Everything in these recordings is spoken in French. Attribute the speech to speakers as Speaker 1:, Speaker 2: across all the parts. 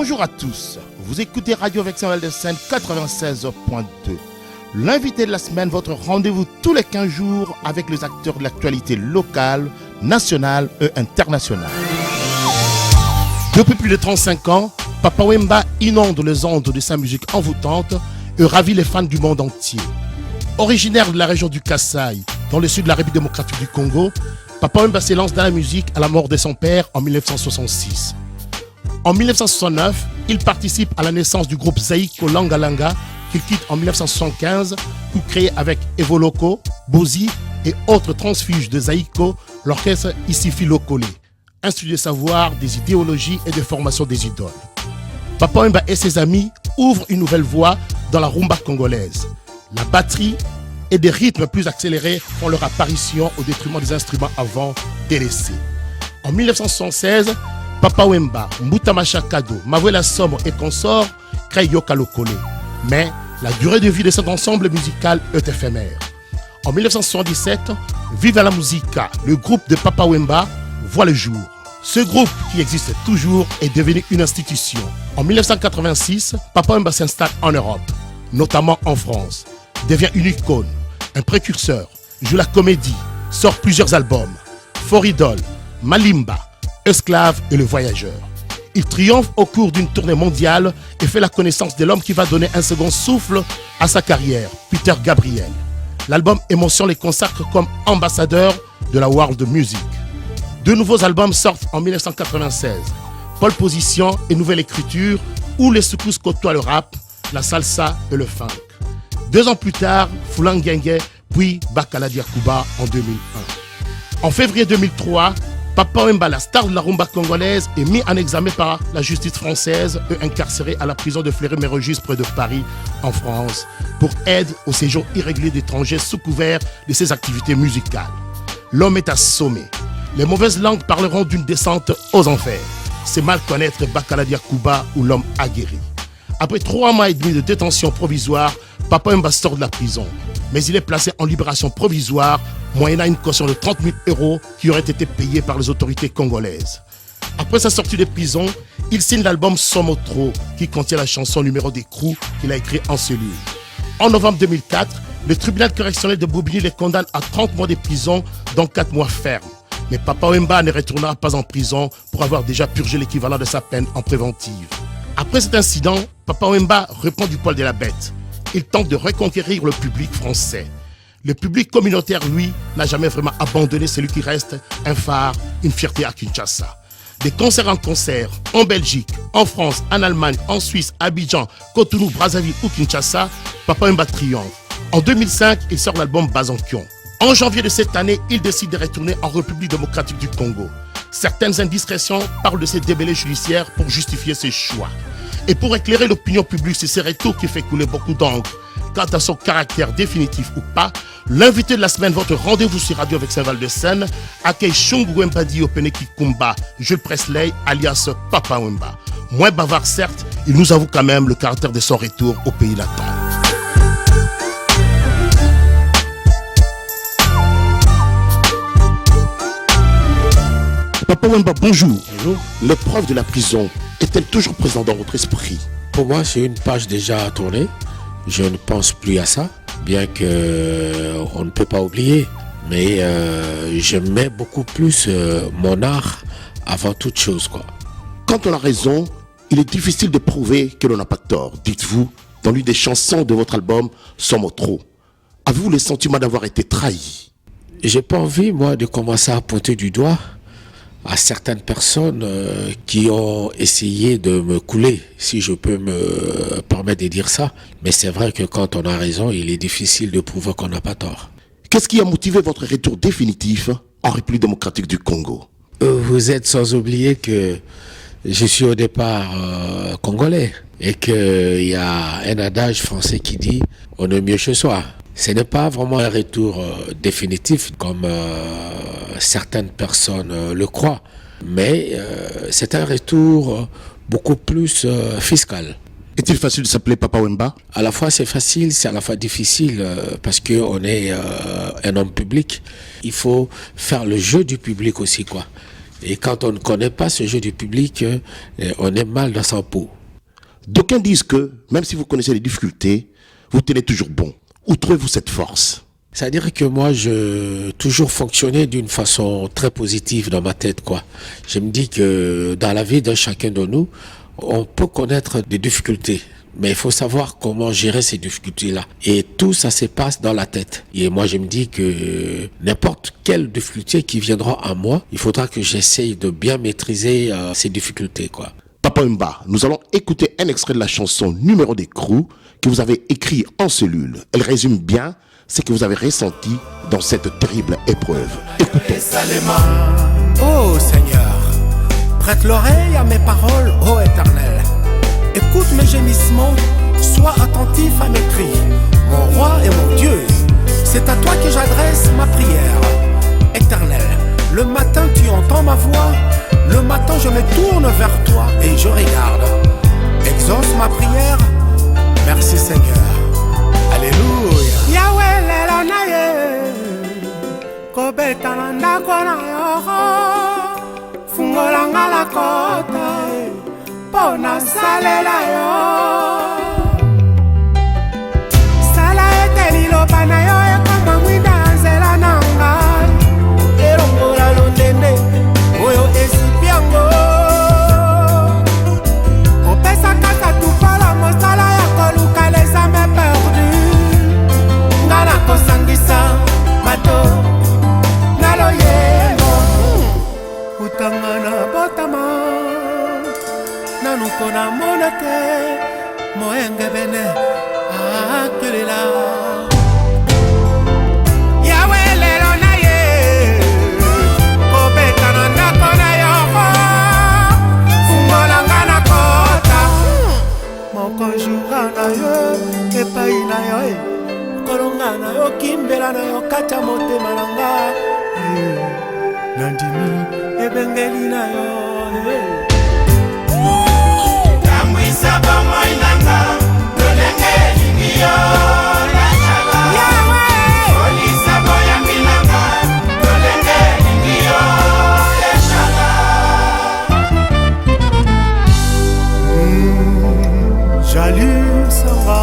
Speaker 1: Bonjour à tous, vous écoutez Radio Vexin de Seine 96.2. L'invité de la semaine, votre rendez-vous tous les 15 jours avec les acteurs de l'actualité locale, nationale et internationale. Depuis plus de 35 ans, Papa Wemba inonde les ondes de sa musique envoûtante et ravit les fans du monde entier. Originaire de la région du Kasaï, dans le sud de la République démocratique du Congo, Papa Wemba s'élance dans la musique à la mort de son père en 1966. En 1969, il participe à la naissance du groupe Zaïko Langa Langa qu'il quitte en 1975 pour créer avec Evo Loco, Bozi et autres transfuges de Zaïko l'orchestre Isifi Lokole, institut de savoir, des idéologies et de formation des idoles. Papa Wemba et ses amis ouvrent une nouvelle voie dans la rumba congolaise. La batterie et des rythmes plus accélérés font leur apparition au détriment des instruments avant délaissés. En 1976, Papa Wemba, Mbutamacha Kado, Mavela Somo et consorts créent Yoka Lokole. Mais la durée de vie de cet ensemble musical est éphémère. En 1977, Viva la Musica, le groupe de Papa Wemba, voit le jour. Ce groupe, qui existe toujours, est devenu une institution. En 1986, Papa Wemba s'installe en Europe, notamment en France, devient une icône, un précurseur, joue la comédie, sort plusieurs albums, Fort Idole, Malimba, Esclave et Le Voyageur. Il triomphe au cours d'une tournée mondiale et fait la connaissance de l'homme qui va donner un second souffle à sa carrière, Peter Gabriel. L'album Émotion les consacre comme ambassadeur de la world music. Deux nouveaux albums sortent en 1996, Pole Position et Nouvelle Écriture, où les secousses côtoient le rap, la salsa et le funk. 2 ans plus tard, Fulangenge, puis Bakala Diakuba en 2001. En février 2003, Papa Wemba, la star de la rumba congolaise, est mis en examen par la justice française et incarcéré à la prison de Fleury-Mérogis près de Paris, en France, pour aide au séjour irrégulier d'étrangers sous couvert de ses activités musicales. L'homme est assommé. Les mauvaises langues parleront d'une descente aux enfers. C'est mal connaître Bakala Diakuba ou l'homme aguerri. Après 3 mois et demi de détention provisoire, Papa Wemba sort de la prison. Mais il est placé en libération provisoire, moyennant une caution de 30 000 € qui aurait été payée par les autorités congolaises. Après sa sortie de prison, il signe l'album Somotro, qui contient la chanson numéro d'écrou qu'il a écrit en cellule. En novembre 2004, le tribunal correctionnel de Bobigny les condamne à 30 mois de prison, dont 4 mois fermes. Mais Papa Wemba ne retournera pas en prison pour avoir déjà purgé l'équivalent de sa peine en préventive. Après cet incident, Papa Wemba reprend du poil de la bête. Il tente de reconquérir le public français. Le public communautaire, lui, n'a jamais vraiment abandonné celui qui reste un phare, une fierté à Kinshasa. Des concerts en concert, en Belgique, en France, en Allemagne, en Suisse, Abidjan, Cotonou, Brazzaville ou Kinshasa, Papa Wemba triomphe. En 2005, il sort l'album Bazankion. En janvier de cette année, il décide de retourner en République démocratique du Congo. Certaines indiscrétions parlent de ses débellés judiciaires pour justifier ses choix. Et pour éclairer l'opinion publique sur ces retours qui fait couler beaucoup d'encre quant à son caractère définitif ou pas, l'invité de la semaine, votre rendez-vous sur Radio Vexin Val de Seine, accueille Shungu Wembadi Openeki Kumba, Jules Presley, alias Papa Wemba. Moins bavard certes, il nous avoue quand même le caractère de son retour au pays latin. Papa Wemba, bonjour.
Speaker 2: Bonjour.
Speaker 1: L'épreuve de la prison est-elle toujours présente dans votre esprit?
Speaker 2: Pour moi, c'est une page déjà tournée. Je ne pense plus à ça, bien que on ne peut pas oublier. Mais je mets beaucoup plus mon art avant toute chose, quoi.
Speaker 1: Quand on a raison, il est difficile de prouver que l'on n'a pas tort. Dites-vous, dans l'une des chansons de votre album, Somotro, avez-vous le sentiment d'avoir été trahi?
Speaker 2: J'ai pas envie, moi, de commencer à pointer du doigt à certaines personnes qui ont essayé de me couler, si je peux me permettre de dire ça. Mais c'est vrai que quand on a raison, il est difficile de prouver qu'on n'a pas tort.
Speaker 1: Qu'est-ce qui a motivé votre retour définitif en République démocratique du Congo?
Speaker 2: Vous êtes sans oublier que je suis au départ congolais et qu'il y a un adage français qui dit « on est mieux chez soi ». Ce n'est pas vraiment un retour définitif comme certaines personnes le croient, mais c'est un retour beaucoup plus fiscal.
Speaker 1: Est-il facile de s'appeler Papa Wemba?
Speaker 2: À la fois c'est facile, c'est à la fois difficile parce qu'on est un homme public. Il faut faire le jeu du public aussi, quoi. Et quand on ne connaît pas ce jeu du public, on est mal dans sa peau.
Speaker 1: D'aucuns disent que, même si vous connaissez les difficultés, vous tenez toujours bon. Où trouvez-vous cette force?
Speaker 2: C'est-à-dire que moi, je toujours fonctionnais d'une façon très positive dans ma tête, quoi. Je me dis que dans la vie de chacun de nous, on peut connaître des difficultés, mais il faut savoir comment gérer ces difficultés-là. Et tout ça se passe dans la tête. Et moi, je me dis que n'importe quelle difficulté qui viendra à moi, il faudra que j'essaye de bien maîtriser ces difficultés, quoi.
Speaker 1: Papa Wemba, nous allons écouter un extrait de la chanson Numéro d'écrou que vous avez écrit en cellule. Elle résume bien ce que vous avez ressenti dans cette terrible épreuve. Écoutons.
Speaker 3: Oh Seigneur, prête l'oreille à mes paroles, ô Éternel. Écoute mes gémissements, sois attentif à mes cris. Mon roi et mon Dieu, c'est à toi que j'adresse ma prière. Éternel, le matin tu entends ma voix. Le matin je me tourne vers toi et je regarde. Exauce ma prière, merci Seigneur. Alléluia. Yahweh lelo na ye kobeta na ndako na yo fungolanga la kota mpo nasalela yo sala ete liloba na yo ekoma mwinda nzela na ngai elongola londende oyo esipi yango opesaka satufala mosala ya koluka les âmes perdues nga nakosangisa bato na loyemo utanga na botama nanu mpo namona te moyenge bene akelela yawe lelo na ye kobeta na ndako na yoko fungolanga na kota mokonjuga na yo epai na yo kolonga na yo kimbela na yo kati ya motema na nga nandimi ebengeli na yo tambwisa bomoi nanga lolenge elingi yo lachala olisa boyambi nanga lolenge elingi yo lechala jalisanga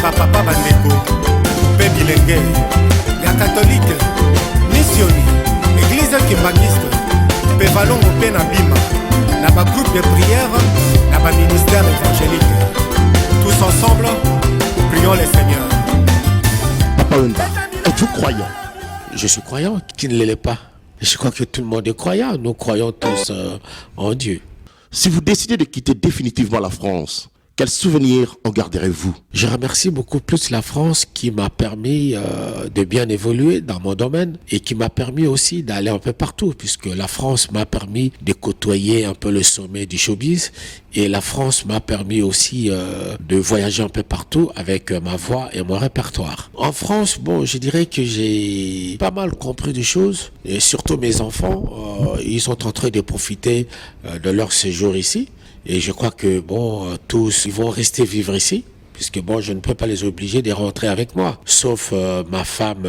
Speaker 3: bapapa bandeko mpe bilenge ya katolike misioni eglize kimbangiste mpe valongo mpe na bima na bagroupe de prière na baministère évangélique tous ensemble prions le Seigneur.
Speaker 1: Papa Wemba, êtes-vous croyant?
Speaker 2: Je suis croyant, qui ne l'est pas. Je crois que tout le monde est croyant, nous croyons tous en Dieu.
Speaker 1: Si vous décidez de quitter définitivement la France, quels souvenirs en garderez-vous?
Speaker 2: Je remercie beaucoup plus la France qui m'a permis de bien évoluer dans mon domaine et qui m'a permis aussi d'aller un peu partout, puisque la France m'a permis de côtoyer un peu le sommet du showbiz et la France m'a permis aussi de voyager un peu partout avec ma voix et mon répertoire. En France, bon, je dirais que j'ai pas mal compris des choses et surtout mes enfants, ils sont en train de profiter de leur séjour ici. Et je crois que, bon, tous ils vont rester vivre ici. puisque bon, je ne peux pas les obliger de rentrer avec moi, sauf ma femme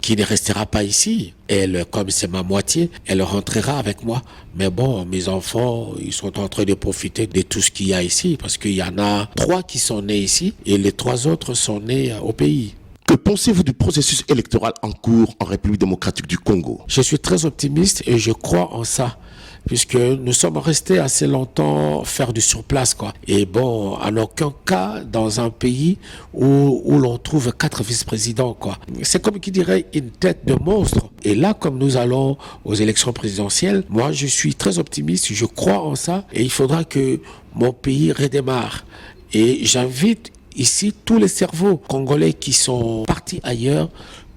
Speaker 2: qui ne restera pas ici. Elle, comme c'est ma moitié, elle rentrera avec moi. Mais bon, mes enfants, ils sont en train de profiter de tout ce qu'il y a ici, parce qu'il y en a 3 qui sont nés ici et les 3 autres sont nés au pays.
Speaker 1: Que pensez-vous du processus électoral en cours en République démocratique du Congo?
Speaker 2: Je suis très optimiste et je crois en ça, puisque nous sommes restés assez longtemps faire du surplace, quoi. Et bon, en aucun cas dans un pays où l'on trouve 4 vice-présidents, quoi. C'est comme qui dirait une tête de monstre. Et là, comme nous allons aux élections présidentielles, moi je suis très optimiste, je crois en ça et il faudra que mon pays redémarre. Et j'invite ici tous les cerveaux congolais qui sont partis ailleurs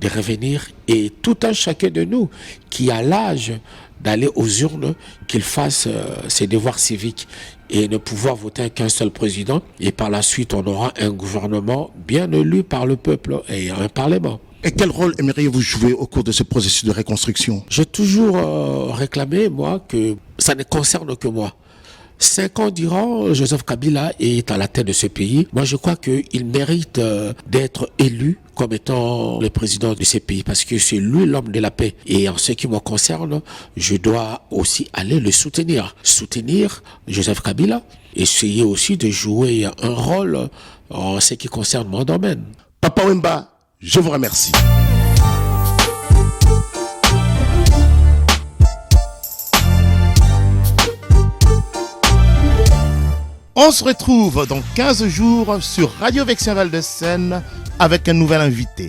Speaker 2: de revenir, et tout un chacun de nous qui a l'âge d'aller aux urnes, qu'il fasse ses devoirs civiques et ne pouvoir voter qu'un seul président. Et par la suite, on aura un gouvernement bien élu par le peuple et un parlement.
Speaker 1: Et quel rôle aimeriez-vous jouer au cours de ce processus de reconstruction?
Speaker 2: J'ai toujours réclamé, moi, que ça ne concerne que moi. 5 ans durant, Joseph Kabila est à la tête de ce pays. Moi, je crois qu'il mérite d'être élu comme étant le président de ce pays, parce que c'est lui l'homme de la paix. Et en ce qui me concerne, je dois aussi aller le soutenir. Soutenir Joseph Kabila, essayer aussi de jouer un rôle en ce qui concerne mon domaine.
Speaker 1: Papa Wemba, je vous remercie. On se retrouve dans 15 jours sur Radio Vexin Val de Seine avec un nouvel invité.